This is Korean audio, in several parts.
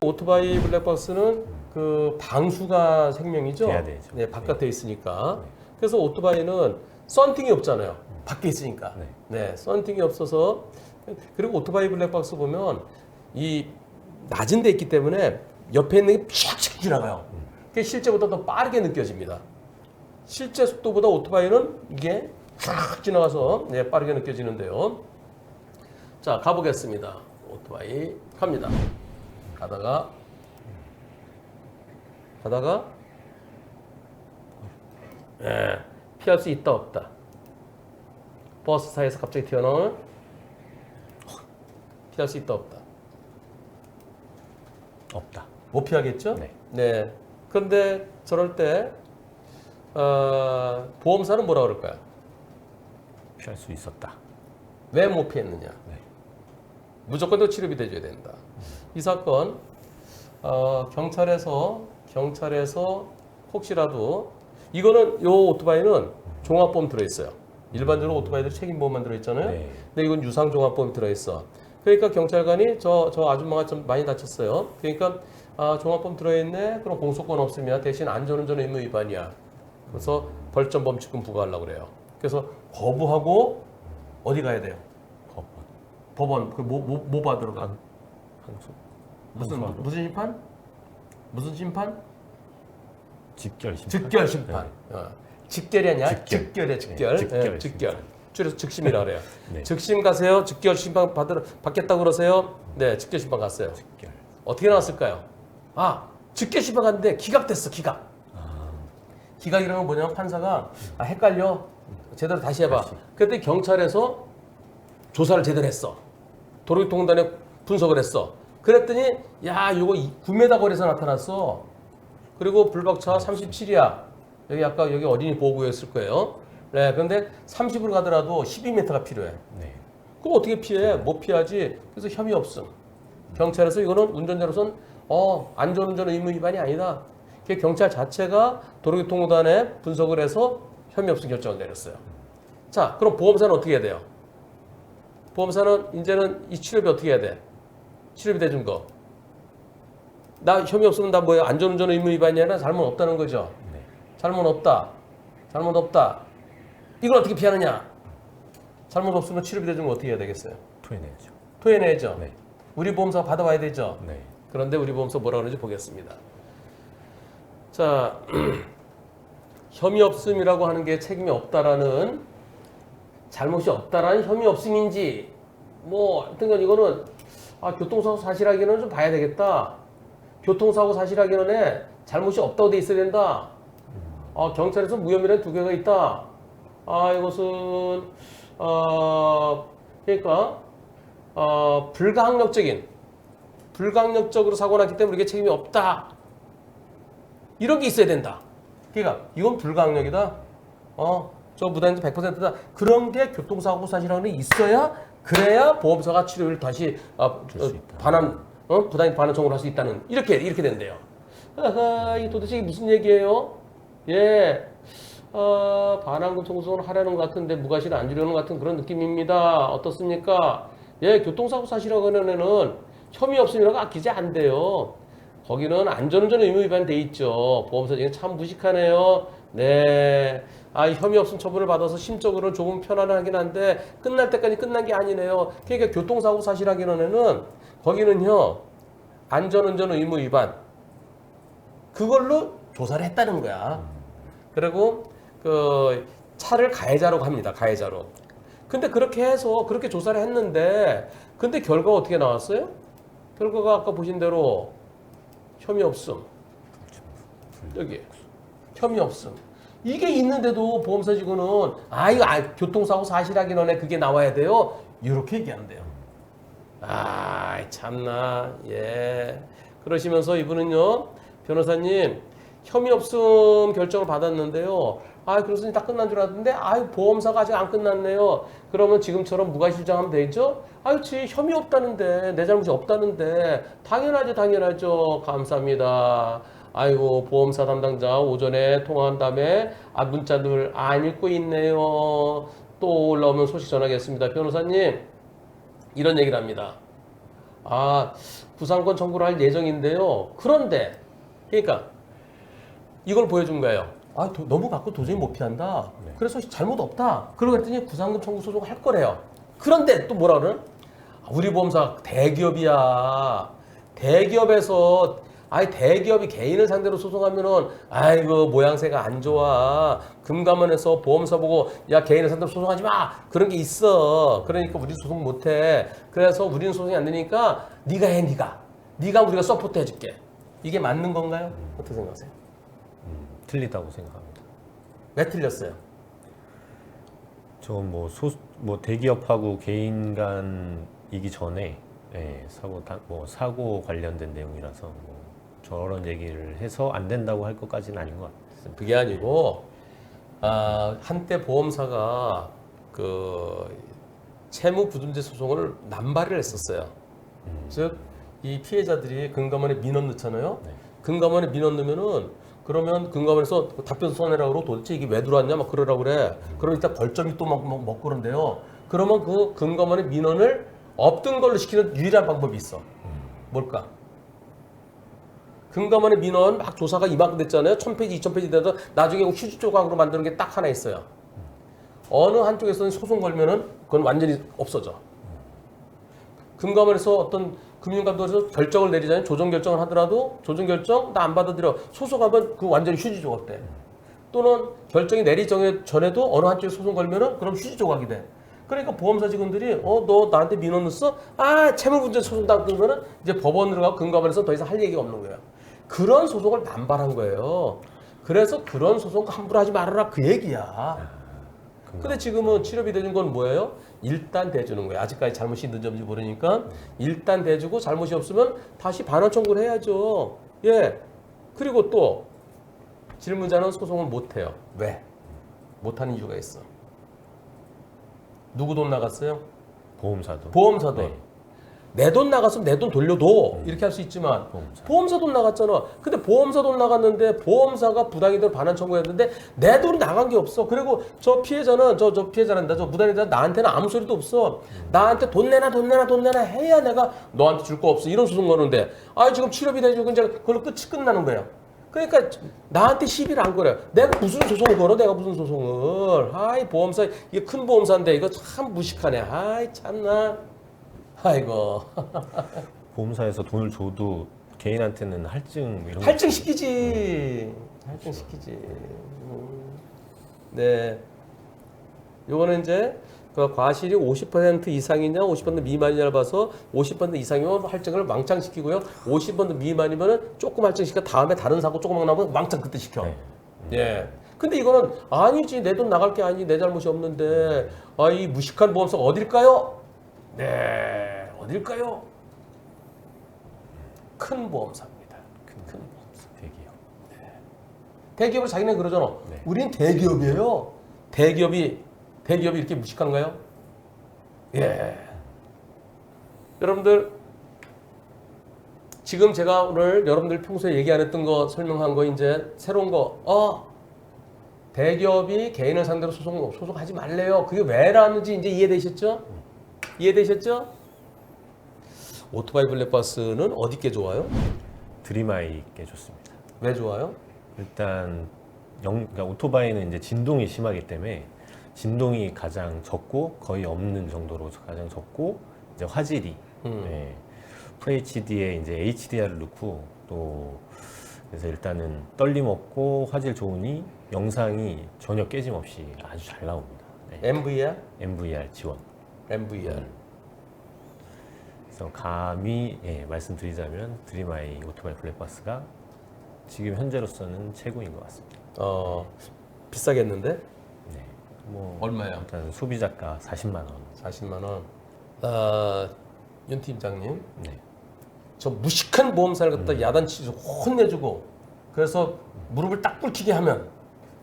오토바이 블랙박스는 그 방수가 생명이죠. 돼야 되죠. 네, 바깥에 있으니까. 그래서 오토바이는 썬팅이 없잖아요. 밖에 있으니까. 네, 썬팅이 없어서. 그리고 오토바이 블랙박스 보면 이 낮은 데 있기 때문에 옆에 있는 게 쫙쫙 지나가요. 그게 실제보다 더 빠르게 느껴집니다. 실제 속도보다 오토바이는 이게 쫙 지나가서 네, 빠르게 느껴지는데요. 자, 가보겠습니다. 오토바이 갑니다. 가다가 예, 피할 수 있다 없다. 버스사에서 갑자기 튀어나오는 피할 수 있다 없다. 없다. 못 피하겠죠? 네. 네. 그런데 저럴 때 보험사는 뭐라 그럴까요? 피할 수 있었다. 왜 못 피했느냐? 네. 무조건 또 치료비 대줘야 된다. 이 사건 경찰에서 혹시라도 이거는 요 오토바이는 종합보험 들어있어요. 일반적으로 오토바이들 책임보험만 들어있잖아요. 네. 근데 이건 유상종합보험이 들어있어. 그러니까 경찰관이 저 아줌마가 좀 많이 다쳤어요. 그러니까 종합보험 들어있네. 그럼 공소권 없으면 대신 안전운전 의무 위반이야. 그래서 벌점 범칙금 부과하려고 그래요. 그래서 거부하고 어디 가야 돼요? 법원. 그 뭐 받으러 가? 항소. 무슨 심판? 무슨 심판? 직결 심판. 즉결 심판. 직결이 아니야? 직결이야, 직결. 네, 직결. 네, 직결. 줄여서 즉심이라 그래요. 네. 즉심 가세요. 직결 심판 받겠다고 그러세요. 네, 직결 심판 갔어요. 직결. 어떻게 나왔을까요? 직결 심판 갔는데 기각됐어, 기각. 기각이라는 건 뭐냐면 판사가 헷갈려. 제대로 다시 해봐. 그랬더니 경찰에서 조사를 제대로 했어. 도로교통공단에 분석을 했어. 그랬더니 야, 이거 9m 거리에서 나타났어. 그리고 불박차 37이야. 여기 어린이 보호구역이었을 거예요. 네, 그런데 30으로 가더라도 12m가 필요해. 네. 그럼 어떻게 피해? 못 피하지. 그래서 혐의 없음. 경찰에서 이거는 운전자로선 안전운전 의무 위반이 아니다. 경찰 자체가 도로교통공단에 분석을 해서 혐의 없음 결정을 내렸어요. 자, 그럼 보험사는 어떻게 해야 돼요? 보험사는 이제는 이 치료비 어떻게 해야 돼? 치료비 대준 거. 나 혐의 없으면 나 뭐야? 안전운전 의무 위반이 아니라 잘못 없다는 거죠. 네. 잘못 없다. 이걸 어떻게 피하느냐? 잘못 없으면 치료비 대준 거 어떻게 해야 되겠어요? 토해내야죠. 토해내야죠. 네. 우리 보험사 받아와야 되죠. 네. 그런데 우리 보험사 뭐라 그러는지 보겠습니다. 자, 혐의 없음이라고 하는 게 책임이 없다라는 잘못이 없다라는 혐의 없음인지 하여튼간 이거는 교통사고 사실 확인은 좀 봐야 되겠다. 교통사고 사실 확인원에 잘못이 없다고 돼 있어야 된다. 경찰에서 무혐의라는 2개가 있다. 이것은 그러니까 불가항력적으로 사고 났기 때문에 이게 책임이 없다. 이런 게 있어야 된다. 그러니까 이건 불가항력이다. 저 무단횡단 100%다. 그런 게 교통사고 사실확인이 있어야 그래야 보험사가 치료를 다시 부당행 반환 청구를 할 수 있다는 이렇게 된대요. 이 도대체 이게 무슨 얘기예요? 예, 반환금 청구소송을 하려는 것 같은데 무과실을 안 주려는 것 같은 그런 느낌입니다. 어떻습니까? 예, 교통사고 사실확인에는 혐의 없음이라고 아끼지 안 돼요. 거기는 안전운전 의무 위반 돼 있죠. 보험사 중에 참 무식하네요. 네. 혐의 없음 처분을 받아서 심적으로는 조금 편안하긴 한데 끝날 때까지 끝난 게 아니네요. 그러니까 교통사고 사실확인원에는 거기는요 안전운전 의무 위반 그걸로 조사를 했다는 거야. 그리고 그 차를 가해자로 합니다. 가해자로. 근데 그렇게 해서 그렇게 조사를 했는데 근데 결과가 어떻게 나왔어요? 결과가 아까 보신 대로 혐의 없음. 여기 혐의 없음. 이게 있는데도 보험사 직원은 이거 교통사고 사실확인원에 그게 나와야 돼요. 이렇게 얘기한대요. 참나. 예. 그러시면서 이분은요, 변호사님 혐의 없음 결정을 받았는데요. 그래서 다 끝난 줄 알았는데 보험사가 아직 안 끝났네요. 그러면 지금처럼 무과실장하면 되죠? 그렇지. 혐의 없다는데 내 잘못이 없다는데 당연하죠. 감사합니다. 보험사 담당자 오전에 통화한 다음에 문자들 안 읽고 있네요. 또 올라오면 소식 전하겠습니다. 변호사님 이런 얘기를 합니다. 구상권 청구를 할 예정인데요. 그런데 그러니까 이걸 보여준 거예요. 너무 갖고 도저히 못 피한다. 네. 그래서 잘못 없다. 그러고 했더니 구상권 청구 소송을 할 거래요. 그런데 또 뭐라 그러는? 우리 보험사 대기업이야. 대기업에서 대기업이 개인을 상대로 소송하면은 아이고 모양새가 안 좋아. 금감원에서 보험사 보고 야 개인을 상대로 소송하지 마. 그런 게 있어. 그러니까 우리 소송 못 해. 그래서 우리는 소송이 안 되니까 네가 해 네가 우리가 서포트 해줄게. 이게 맞는 건가요? 어떻게 생각하세요? 틀리다고 생각합니다. 왜 틀렸어요? 뭐 대기업하고 개인 간이기 전에 사고 관련된 내용이라서 저런 얘기를 해서 안 된다고 할 것까지는 아닌 것 같아요. 그게 아니고 한때 보험사가 그 채무 부dum제 소송을 남발을 했었어요. 즉 이 피해자들이 금감원에 민원 넣잖아요. 네. 금감원에 민원 넣으면은 그러면 금감원에서 답변 써내라고 그러고 도대체 이게 왜 들어왔냐 막 그러라고 그래. 그럼 이따 벌점이 또 먹고 그런데요. 그러면 그 금감원의 민원을 없던 걸로 시키는 유일한 방법이 있어. 뭘까? 금감원의 민원 막 조사가 이만큼 됐잖아요. 1000페이지, 2000페이지 돼서 나중에 휴지 조각으로 만드는 게 딱 하나 있어요. 어느 한쪽에서는 소송 걸면은 그건 완전히 없어져. 금감원에서 어떤 금융감독에서 결정을 내리자니 조정 결정을 하더라도 조정 결정 나 안 받아들여 소송하면 그 완전히 휴지 조각 돼. 또는 결정이 내리기 전에도 어느 한쪽에 소송 걸면은 그럼 휴지 조각이 돼. 그러니까 보험사 직원들이 너 나한테 민원 넣었어? 채무분쟁 소송 당하면은 이제 법원으로 가고 금감원에서 더 이상 할 얘기가 없는 거예요. 그런 소송을 남발한 거예요. 그래서 그런 소송 함부로 하지 말아라 그 얘기야. 근데 지금은 치료비 대준 건 뭐예요? 일단 대주는 거예요. 아직까지 잘못이 있는지 없는지 모르니까 일단 대주고 잘못이 없으면 다시 반환 청구를 해야죠. 예. 그리고 또 질문자는 소송을 못 해요. 왜? 못 하는 이유가 있어. 누구 돈 나갔어요? 보험사도. 보험사 돈. 네. 내 돈 나갔으면 내 돈 돌려도 이렇게 할 수 있지만 보험사 돈 나갔잖아. 근데 보험사 돈 나갔는데 보험사가 부당이대로 반환 청구했는데 내 돈이 나간 게 없어. 그리고 저 피해자는 저 피해자란다. 저 무단이다. 나한테는 아무 소리도 없어. 나한테 돈 내놔 해야 내가 너한테 줄 거 없어. 이런 소송 거는데 지금 치료비 대주고 이제 그걸로 끝이 끝나는 거예요. 그러니까 나한테 시비를 안 걸어요. 내가 무슨 소송을 걸어? 내가 무슨 소송을? 보험사 이게 큰 보험사인데 이거 참 무식하네. 참나. 아이고. 보험사에서 돈을 줘도 개인한테는 할증 이런 할증 시키지. 할증 시키지. 네. 요거는 이제 그 과실이 50% 이상이냐 50% 미만이냐를 봐서 50% 이상이면 할증을 왕창 시키고요. 50% 미만이면은 조금 할증 시켜 다음에 다른 사고 조금 나면 왕창 그때 시켜. 네. 예. 근데 이거는 아니지 내 돈 나갈 게 아니지 내 잘못이 없는데 이 무식한 보험사가 어딜까요? 네, 어딜까요? 큰 보험사입니다. 큰 보험사. 대기업. 대기업을 자기네 그러잖아. 네. 우린 대기업이에요. 대기업이 이렇게 무식한가요? 예. 여러분들 지금 제가 오늘 여러분들 평소에 얘기 안 했던 거 설명한 거 이제 새로운 거 대기업이 개인을 상대로 소송하지 말래요. 그게 왜 나왔는지 이제 이해되셨죠? 오토바이 블랙박스는 어디께 좋아요? 드림아이께 좋습니다. 왜 좋아요? 일단 그러니까 오토바이는 이제 진동이 심하기 때문에 진동이 가장 적고 거의 없는 정도로 가장 적고 이제 화질이 FHD에 이제 HDR을 넣고 또 그래서 일단은 떨림 없고 화질 좋으니 영상이 전혀 깨짐 없이 아주 잘 나옵니다. MVR? MVR 지원. MVR. 그래서 감히 말씀드리자면 드림아이 오토바이 블랙박스가 지금 현재로서는 최고인 것 같습니다. 비싸겠는데? 네. 뭐 얼마야? 일단 소비자가 40만 원. 40만 원. 윤 팀장님, 네. 저 무식한 보험사를 갖다 야단치고 혼내주고 그래서 무릎을 딱 꿇히게 하면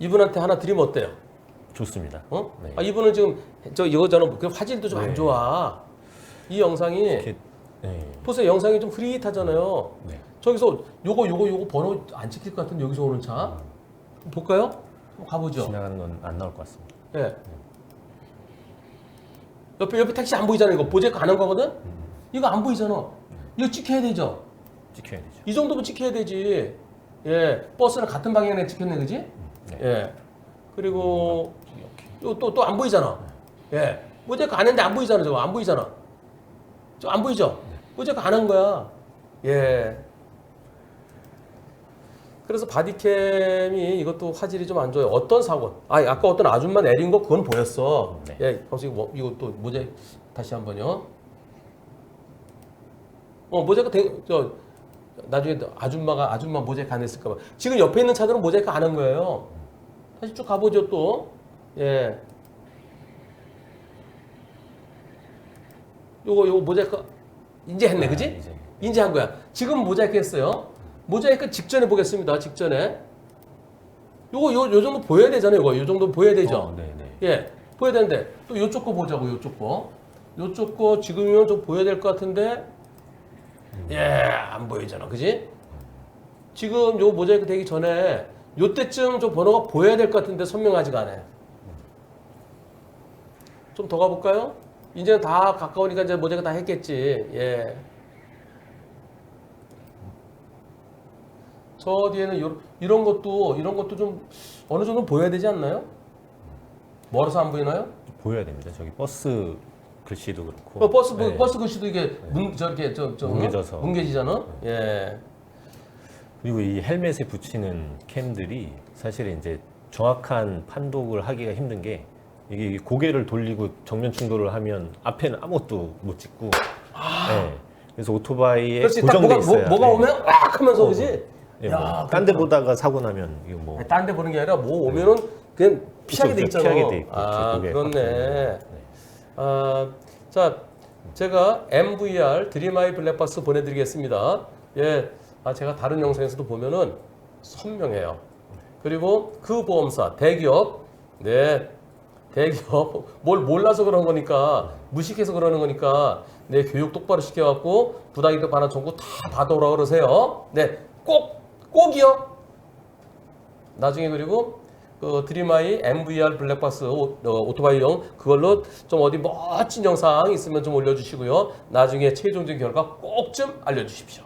이분한테 하나 드리면 어때요? 좋습니다. 네. 이분은 지금 이거잖아. 그 화질도 좀 안 네. 좋아. 이 영상이 이렇게, 보세요. 영상이 좀 흐릿하잖아요. 네. 저기서 요거 번호 안 찍힐 것 같은데 여기서 오는 차 볼까요? 한번 가보죠. 지나가는 건 안 나올 것 같습니다. 예. 옆에 택시 안 보이잖아. 이거 보제 가는 거거든. 이거 안 보이잖아. 이거 찍혀야 되죠. 찍혀야 되죠. 이 정도면 찍혀야 되지. 예, 버스는 같은 방향에 찍혔네, 그지? 네. 예. 그리고 이렇게. 또 안 보이잖아. 예. 모자이크 안 했는데 안 보이잖아, 저거. 안 보이잖아. 저거 안 보이죠? 모자이크 안 한 거야. 예. 그래서 바디캠이 이것도 화질이 좀 안 좋아요. 어떤 사고? 아까 어떤 아줌마 내린 거 그건 보였어. 네. 예, 혹시 이거 또 모자이크 다시 한번요. 모자이크 나중에 아줌마 모자이크 안 했을까 봐. 지금 옆에 있는 차들은 모자이크 안 한 거예요. 다시 쭉 가보죠 또. 예. 요거 모자이크 이제 했네, 그지? 이제 한 거야. 지금 모자이크 했어요. 모자이크 직전에 보겠습니다. 직전에. 요 정도 보여야 되잖아요. 요 정도 보여야 되죠. 네네. 예, 보여야 되는데 또 요쪽 거 보자고. 요쪽 거. 요쪽 거 지금이면 좀 보여야 될 것 같은데. 예, 안 보이잖아, 그지? 지금 요 모자이크 되기 전에 요때쯤 좀 번호가 보여야 될 것 같은데 선명하지가 않아요. 좀 더 가볼까요? 이제는 다 가까우니까 이제 모자이크 다 했겠지. 예. 저 뒤에는 이런 것도 좀 어느 정도 보여야 되지 않나요? 멀어서 안 보이나요? 보여야 됩니다. 저기 버스 글씨도 그렇고. 버스 글씨도 이게 저렇게 뭉개지잖아. 예. 그리고 이 헬멧에 붙이는 캠들이 사실 이제 정확한 판독을 하기가 힘든 게 이게 고개를 돌리고 정면 충돌을 하면 앞에는 아무것도 못 찍고. 네. 그래서 오토바이에 그렇지, 고정돼 있어요. 뭐가 오면 왁 하면서 그지? 예, 야, 딴 데 보다가 사고 나면 이거 뭐 딴 데 보는 게 아니라 뭐 오면은 그냥 피하게 돼 있잖아. 피하게 돼 있고, 고개 그렇네. 자, 제가 MVR 드림아이 블랙박스 보내드리겠습니다. 예, 제가 다른 영상에서도 보면은 선명해요. 그리고 그 보험사 대기업, 네, 대기업 뭘 몰라서 그런 거니까 무식해서 그러는 거니까 네, 교육 똑바로 시켜갖고 부당이득 반환 청구 다 받아오라 그러세요. 네, 꼭이요. 나중에 그리고 그 드림아이 MVR 블랙박스 오토바이용 그걸로 좀 어디 멋진 영상 있으면 좀 올려주시고요. 나중에 최종적인 결과 꼭 좀 알려주십시오.